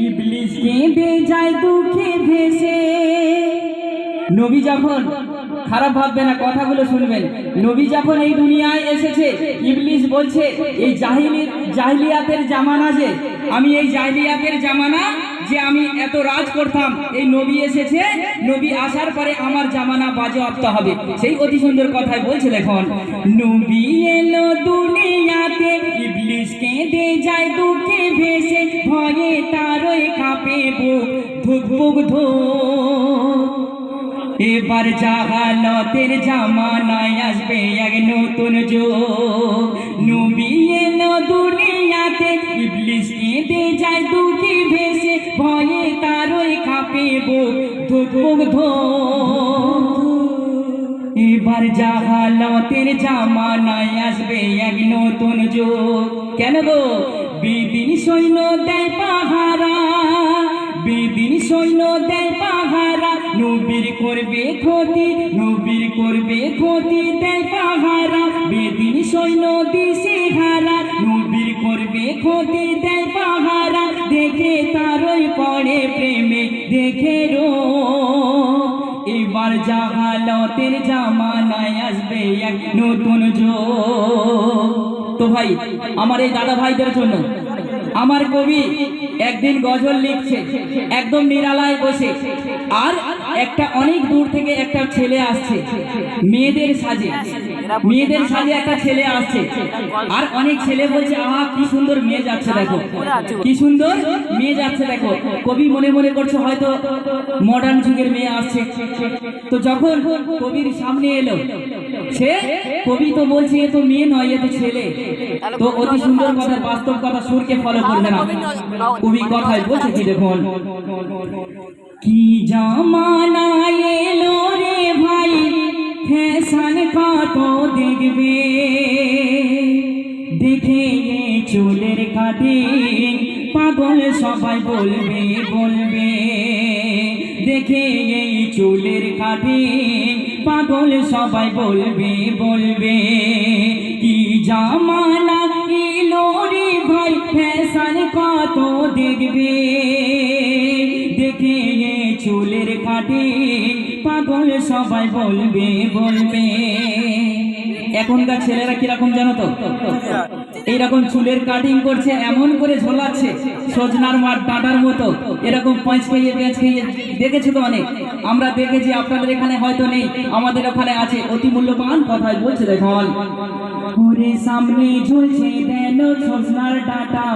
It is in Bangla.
ইবলিস কেঁদে যায় দুঃখে ভেসে। নবী যখন, খারাপ ভাববে না, কথাগুলো শুনবেন। নবী যখন এই দুনিয়ায় এসেছে, ইবলিস বলছে এই জাহিলিয়াতের জামানা, যে আমি এই জাহিলিয়াতের জামানা, যে আমি এত রাজ করতাম, এই নবী এসেছে, নবী আসার পরে আমার জামানা বাজেয়াপ্ত হবে। সেই অতি সুন্দর কথাই বলছে, দেখুন, নবী এলো দুনিয়াতে, ইবলিস কেঁদে যায় দুঃখে ভেসে, ভয়ে তারই কাঁপে বুক, ধুক বুক ধুক। এবার জাহালতের জামানায় আসবে এক নতুন যুগ। নবী এলো দুনিয়াতে, ইবলিস কেঁদে যায় দুঃখে ভেসে, ভয়ে তারই কাঁপে বুক, ধুক বুক ধুক। এবার জাহালতের জামানায় আসবে এক নতুন যুগ। কেন গো? বেদিন সৈন্য দেয় পাহারা, বেদিন সৈন্য দেয় পাহারা, নবীর করবে ক্ষতি, নবীর করবে ক্ষতি, দেয় পাহারা। বেদিন সৈন্য দিশে হারা, নবীর করবে ক্ষতি, দেয় পাহারা। দেখে তারই পড়ে প্রেমে, দেখে রো। এবার জাহালতের জামানায় আসবে এক নতুন যুগ। তো ভাই, আমার এই দাদা ভাইদের জন্য আমার কবি একদিন গজল লিখছে, একদম নিরালায় বসে, আর একটা অনেক দূর থেকে একটা ছেলে আসছে মেয়েদের সাজে, মেয়েদের সাজে একটা ছেলে আসছে, আর অনেক ছেলে বলছে, আহা কি সুন্দর মেয়ে যাচ্ছে দেখো, কি সুন্দর মেয়ে যাচ্ছে দেখো। কবি মনে মনে করছে হয়তো মডার্ন যুগের মেয়ে আসছে। তো যখন কবির সামনে এলো, সে কবি তো বলছে এ তো মেয়ে নয়, এ তো ছেলে। তো অতি সুন্দর কথা, বাস্তব কথা, সুরকে ফলো করবে না। কবি কথায় বলছে কি, দেখুন, কি জামানা এলো রে ভাই, ফ্যাশন কত দেখবে, দেখে এ চুলের কাটিং পাগল সবাই বলবে বলবে, দেখে এই চুলের কাটিং পাগল সবাই বলবে বলবে। কি জামানা এলো রে ভাই, ফ্যাশন কত দেখবে, দেখে এই চুলের কাটিং পাগল সবাই বলবে বলবে। এখনকার ছেলেরা কিরকম জানো তো? এইরকম চুলের কাটিং করছে, এমন করে ঝোলাচ্ছে সজনার মাঠ ডাঁটার মতো, এরকম পাঁচ খেয়ে পেঁচ খেয়ে, দেখেছো তো অনেক, আমরা দেখেছি, আপনাদের এখানে হয়তো নেই, আমাদের ওখানে আছে। অতি মূল্যবান কথাই বলছে, দেখুন, সামনে ঝুলছে দেন সজনার ডাঁটা,